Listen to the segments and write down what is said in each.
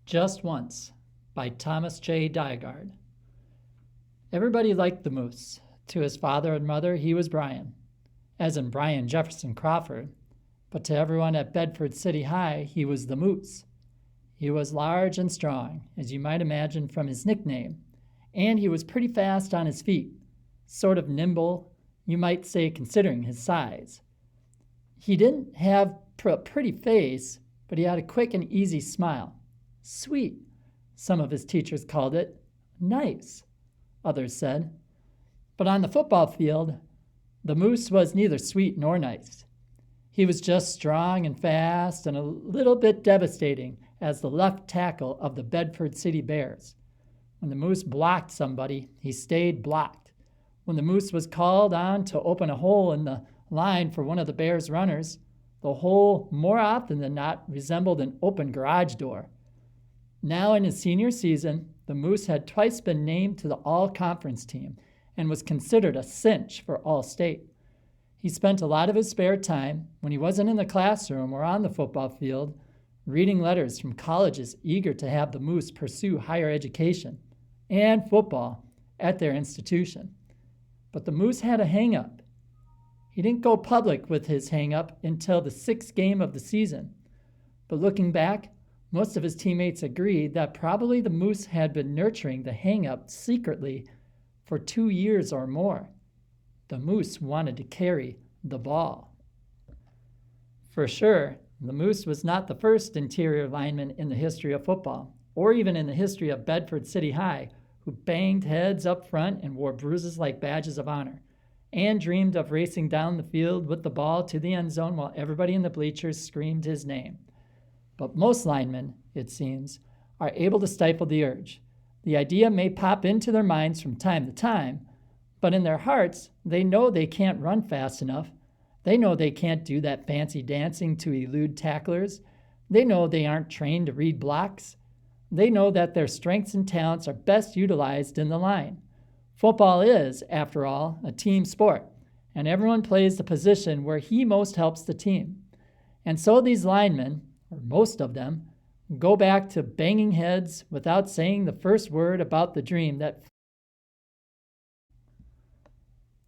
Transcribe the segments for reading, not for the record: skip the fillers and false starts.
Just Once by Thomas J. Dyegard. Everybody liked the Moose. To his father and mother, he was Brian, as in Brian Jefferson Crawford, but to everyone at Bedford City High, he was the Moose. He was large and strong, as you might imagine from his nickname, and he was pretty fast on his feet, sort of nimble, you might say, considering his size. He didn't have a pretty face, but he had a quick and easy smile. Sweet, some of his teachers called it. Nice, others said. But on the football field, the Moose was neither sweet nor nice. He was just strong and fast and a little bit devastating as the left tackle of the Bedford City Bears. When the Moose blocked somebody, he stayed blocked. When the Moose was called on to open a hole in the line for one of the Bears' runners, the hole more often than not resembled an open garage door. Now in his senior season, the Moose had twice been named to the all-conference team and was considered a cinch for All-State. He spent a lot of his spare time, when he wasn't in the classroom or on the football field, reading letters from colleges eager to have the Moose pursue higher education and football at their institution. But the Moose had a hang-up. He didn't go public with his hang-up until the 6th game of the season. But looking back, most of his teammates agreed that probably the Moose had been nurturing the hang-up secretly for 2 years or more. The Moose wanted to carry the ball. For sure, the Moose was not the first interior lineman in the history of football, or even in the history of Bedford City High, who banged heads up front and wore bruises like badges of honor, and dreamed of racing down the field with the ball to the end zone while everybody in the bleachers screamed his name. But most linemen, it seems, are able to stifle the urge. The idea may pop into their minds from time to time, but in their hearts, they know they can't run fast enough. They know they can't do that fancy dancing to elude tacklers. They know they aren't trained to read blocks. They know that their strengths and talents are best utilized in the line. Football is, after all, a team sport, and everyone plays the position where he most helps the team. And so these linemen, or most of them, go back to banging heads without saying the first word about the dream that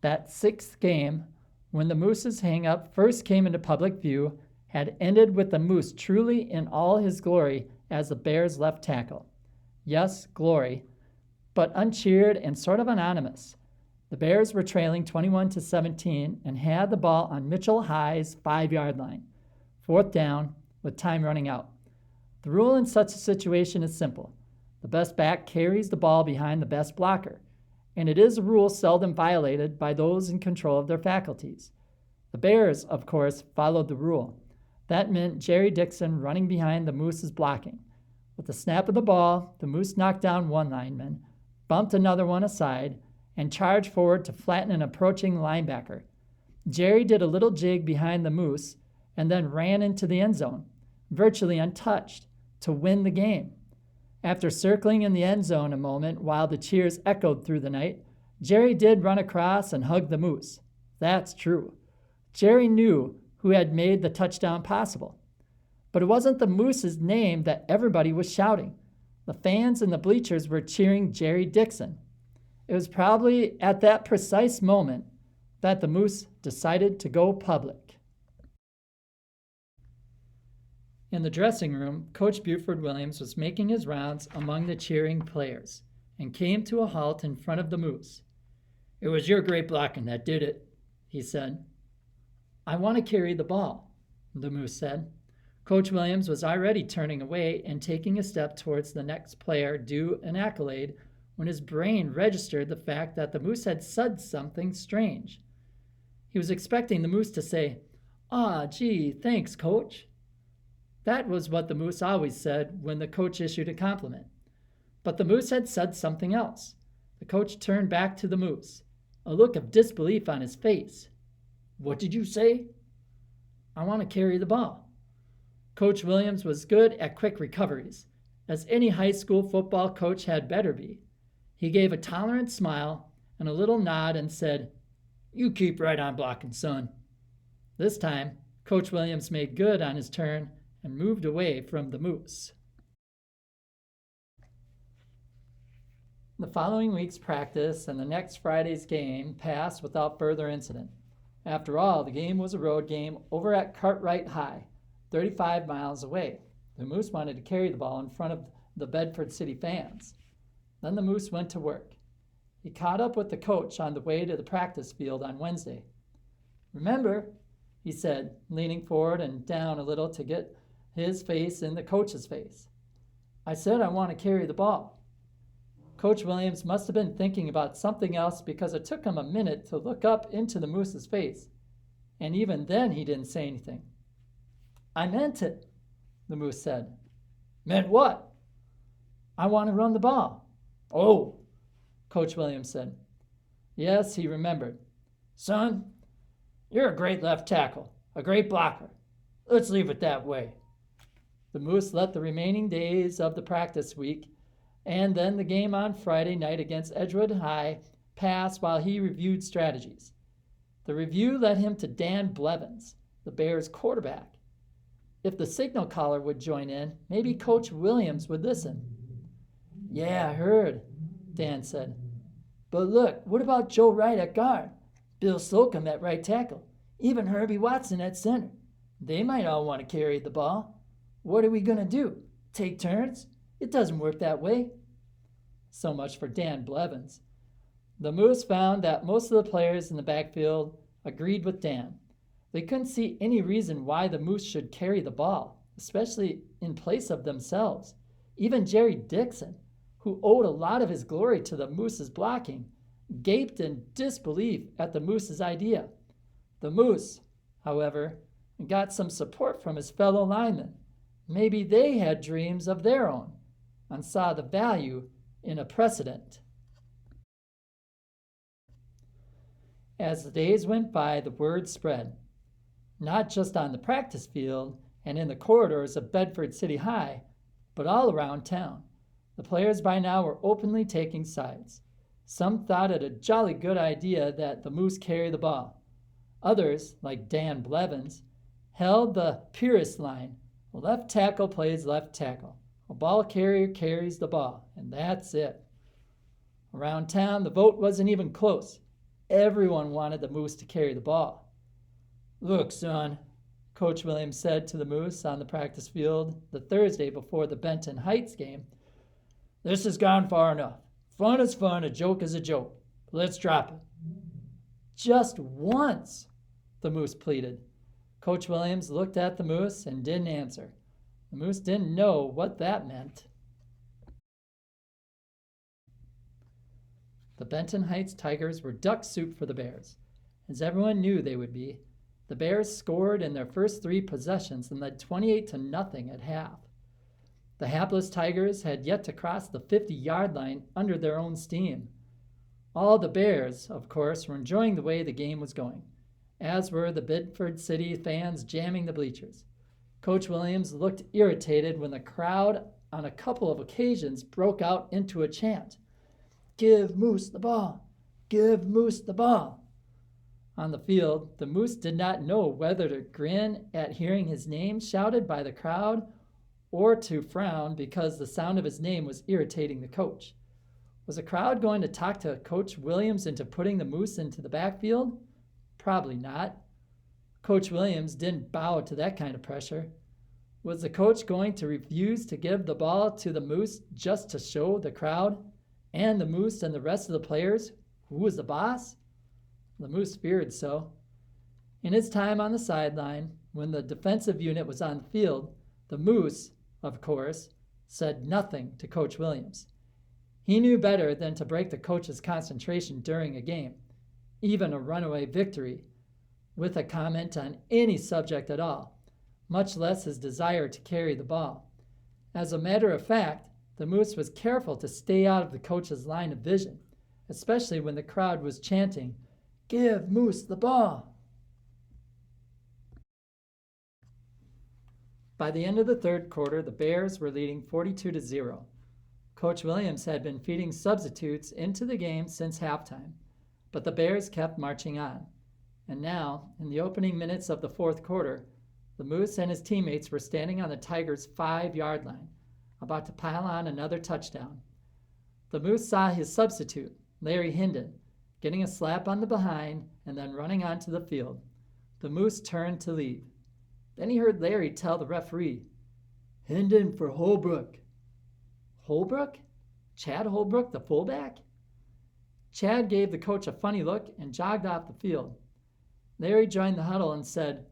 6th game, when the Moose's hang-up first came into public view, had ended with the Moose truly in all his glory as the Bears' left tackle. Yes, glory, but uncheered and sort of anonymous. The Bears were trailing 21-17 and had the ball on Mitchell High's 5-yard line. 4th down, with time running out. The rule in such a situation is simple. The best back carries the ball behind the best blocker, and it is a rule seldom violated by those in control of their faculties. The Bears, of course, followed the rule. That meant Jerry Dixon running behind the Moose's blocking. With the snap of the ball, the Moose knocked down one lineman, bumped another one aside, and charged forward to flatten an approaching linebacker. Jerry did a little jig behind the Moose and then ran into the end zone, virtually untouched, to win the game. After circling in the end zone a moment while the cheers echoed through the night, Jerry did run across and hug the Moose. That's true. Jerry knew who had made the touchdown possible. But it wasn't the Moose's name that everybody was shouting. The fans in the bleachers were cheering Jerry Dixon. It was probably at that precise moment that the Moose decided to go public. In the dressing room, Coach Buford Williams was making his rounds among the cheering players and came to a halt in front of the Moose. "It was your great blocking that did it," he said. "I want to carry the ball," the Moose said. Coach Williams was already turning away and taking a step towards the next player due an accolade when his brain registered the fact that the Moose had said something strange. He was expecting the Moose to say, "Aw, gee, thanks, Coach." That was what the Moose always said when the coach issued a compliment. But the Moose had said something else. The coach turned back to the Moose, a look of disbelief on his face. "What did you say?" "I want to carry the ball." Coach Williams was good at quick recoveries, as any high school football coach had better be. He gave a tolerant smile and a little nod and said, "You keep right on blocking, son." This time, Coach Williams made good on his turn and moved away from the Moose. The following week's practice and the next Friday's game passed without further incident. After all, the game was a road game over at Cartwright High, 35 miles away. The Moose wanted to carry the ball in front of the Bedford City fans. Then the Moose went to work. He caught up with the coach on the way to the practice field on Wednesday. "Remember," he said, leaning forward and down a little to get his face in the coach's face, "I said I want to carry the ball." Coach Williams must have been thinking about something else because it took him a minute to look up into the Moose's face, and even then he didn't say anything. "I meant it," the Moose said. "Meant what?" "I want to run the ball." "Oh," Coach Williams said. Yes, he remembered. "Son, you're a great left tackle, a great blocker. Let's leave it that way." The Moose let the remaining days of the practice week and then the game on Friday night against Edgewood High pass while he reviewed strategies. The review led him to Dan Blevins, the Bears quarterback. If the signal caller would join in, maybe Coach Williams would listen. "Yeah, I heard," Dan said. "But look, what about Joe Wright at guard, Bill Slocum at right tackle, even Herbie Watson at center? They might all want to carry the ball. What are we going to do? Take turns? It doesn't work that way." So much for Dan Blevins. The Moose found that most of the players in the backfield agreed with Dan. They couldn't see any reason why the Moose should carry the ball, especially in place of themselves. Even Jerry Dixon, who owed a lot of his glory to the Moose's blocking, gaped in disbelief at the Moose's idea. The Moose, however, got some support from his fellow linemen. Maybe they had dreams of their own and saw the value in a precedent. As the days went by, the word spread, not just on the practice field and in the corridors of Bedford City High, but all around town. The players by now were openly taking sides. Some thought it a jolly good idea that the Moose carry the ball. Others, like Dan Blevins, held the purist line. A left tackle plays left tackle. A ball carrier carries the ball, and that's it. Around town, the vote wasn't even close. Everyone wanted the Moose to carry the ball. "Look, son," Coach Williams said to the Moose on the practice field the Thursday before the Benton Heights game, "this has gone far enough. Fun is fun, a joke is a joke. Let's drop it." "Just once," the Moose pleaded. Coach Williams looked at the Moose and didn't answer. The Moose didn't know what that meant. The Benton Heights Tigers were duck soup for the Bears, as everyone knew they would be. The Bears scored in their first 3 possessions and led 28-0 at half. The hapless Tigers had yet to cross the 50-yard line under their own steam. All the Bears, of course, were enjoying the way the game was going, as were the Bedford City fans jamming the bleachers. Coach Williams looked irritated when the crowd on a couple of occasions broke out into a chant. "Give Moose the ball! Give Moose the ball!" On the field, the Moose did not know whether to grin at hearing his name shouted by the crowd or to frown because the sound of his name was irritating the coach. Was the crowd going to talk to Coach Williams into putting the Moose into the backfield? Probably not. Coach Williams didn't bow to that kind of pressure. Was the coach going to refuse to give the ball to the Moose just to show the crowd and the Moose and the rest of the players who was the boss? The Moose feared so. In his time on the sideline, when the defensive unit was on the field, the Moose, of course, said nothing to Coach Williams. He knew better than to break the coach's concentration during a game, even a runaway victory, with a comment on any subject at all, much less his desire to carry the ball. As a matter of fact, the Moose was careful to stay out of the coach's line of vision, especially when the crowd was chanting, "Give Moose the ball!" By the end of the third quarter, the Bears were leading 42-0. Coach Williams had been feeding substitutes into the game since halftime, but the Bears kept marching on. And now, in the opening minutes of the fourth quarter, the Moose and his teammates were standing on the Tigers' 5-yard line, about to pile on another touchdown. The Moose saw his substitute, Larry Hinden, getting a slap on the behind and then running onto the field. The Moose turned to leave. Then he heard Larry tell the referee, "Hinden for Holbrook." Holbrook? Chad Holbrook, the fullback? Chad gave the coach a funny look and jogged off the field. Larry joined the huddle and said,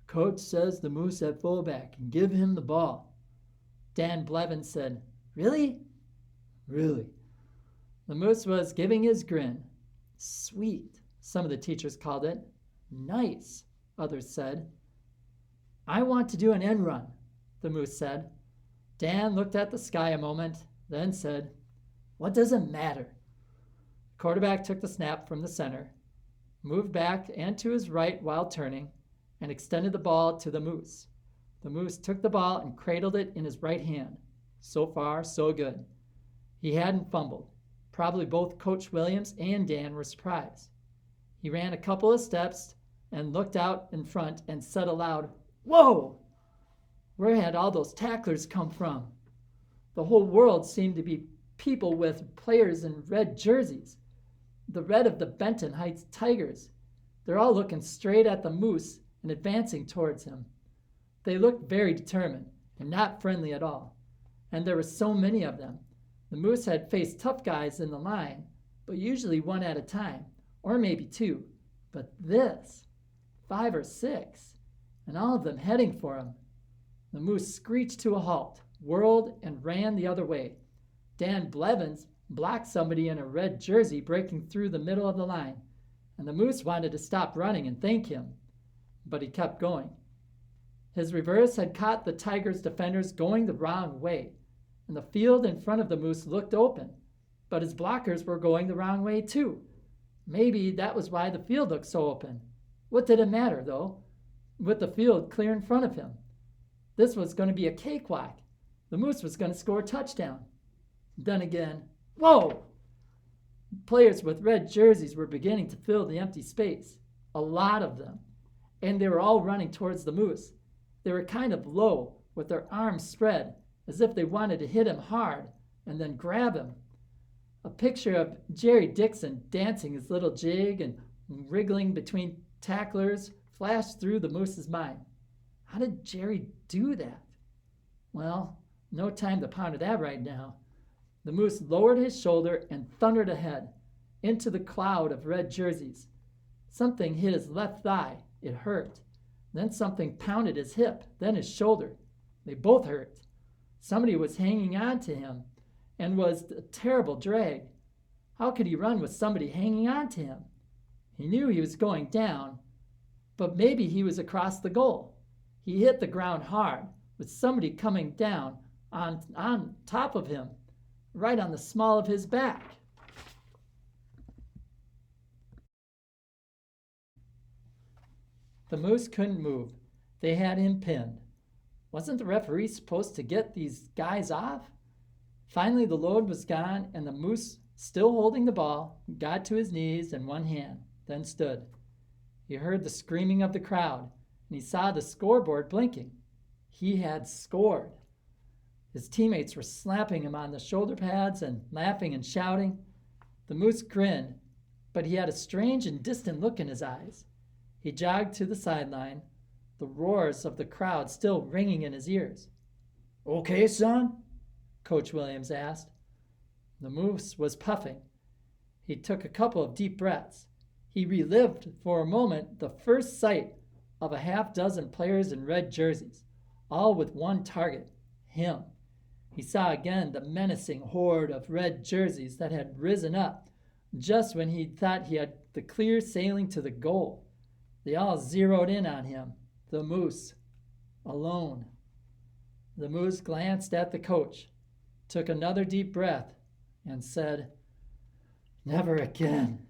"Coach says the Moose at fullback and give him the ball." Dan Blevins said, "Really?" "Really." The Moose was giving his grin. "Sweet," some of the teachers called it. "Nice," others said. "I want to do an end run," the Moose said. Dan looked at the sky a moment, then said, "What does it matter?" The quarterback took the snap from the center, moved back and to his right while turning, and extended the ball to the Moose. The Moose took the ball and cradled it in his right hand. So far, so good. He hadn't fumbled. Probably both Coach Williams and Dan were surprised. He ran a couple of steps and looked out in front and said aloud, "Whoa! Where had all those tacklers come from?" The whole world seemed to be people with players in red jerseys. The red of the Benton Heights Tigers. They're all looking straight at the Moose and advancing towards him. They looked very determined and not friendly at all. And there were so many of them. The Moose had faced tough guys in the line, but usually one at a time, or maybe two. But this, 5 or 6, and all of them heading for him. The Moose screeched to a halt, whirled, and ran the other way. Dan Blevins blocked somebody in a red jersey breaking through the middle of the line, and the Moose wanted to stop running and thank him, but he kept going. His reverse had caught the Tigers' defenders going the wrong way, and the field in front of the Moose looked open, but his blockers were going the wrong way too. Maybe that was why the field looked so open. What did it matter, though, with the field clear in front of him? This was going to be a cakewalk. The Moose was going to score a touchdown. Then again, whoa! Players with red jerseys were beginning to fill the empty space, a lot of them, and they were all running towards the Moose. They were kind of low, with their arms spread, as if they wanted to hit him hard and then grab him. A picture of Jerry Dixon dancing his little jig and wriggling between tacklers flashed through the Moose's mind. How did Jerry do that? Well, no time to ponder that right now. The Moose lowered his shoulder and thundered ahead, into the cloud of red jerseys. Something hit his left thigh. It hurt. Then something pounded his hip, then his shoulder. They both hurt. Somebody was hanging on to him, and was a terrible drag. How could he run with somebody hanging on to him? He knew he was going down, but maybe he was across the goal. He hit the ground hard, with somebody coming down on top of him, right on the small of his back. The Moose couldn't move. They had him pinned. Wasn't the referee supposed to get these guys off? Finally, the load was gone, and the Moose, still holding the ball, got to his knees in one hand, then stood. He heard the screaming of the crowd, and he saw the scoreboard blinking. He had scored. His teammates were slapping him on the shoulder pads and laughing and shouting. The Moose grinned, but he had a strange and distant look in his eyes. He jogged to the sideline, the roars of the crowd still ringing in his ears. "Okay, son?" Coach Williams asked. The Moose was puffing. He took a couple of deep breaths. He relived for a moment the first sight of a half-dozen players in red jerseys, all with one target, him. He saw again the menacing horde of red jerseys that had risen up just when he thought he had the clear sailing to the goal. They all zeroed in on him, the Moose, alone. The Moose glanced at the coach, took another deep breath, and said, "Never again."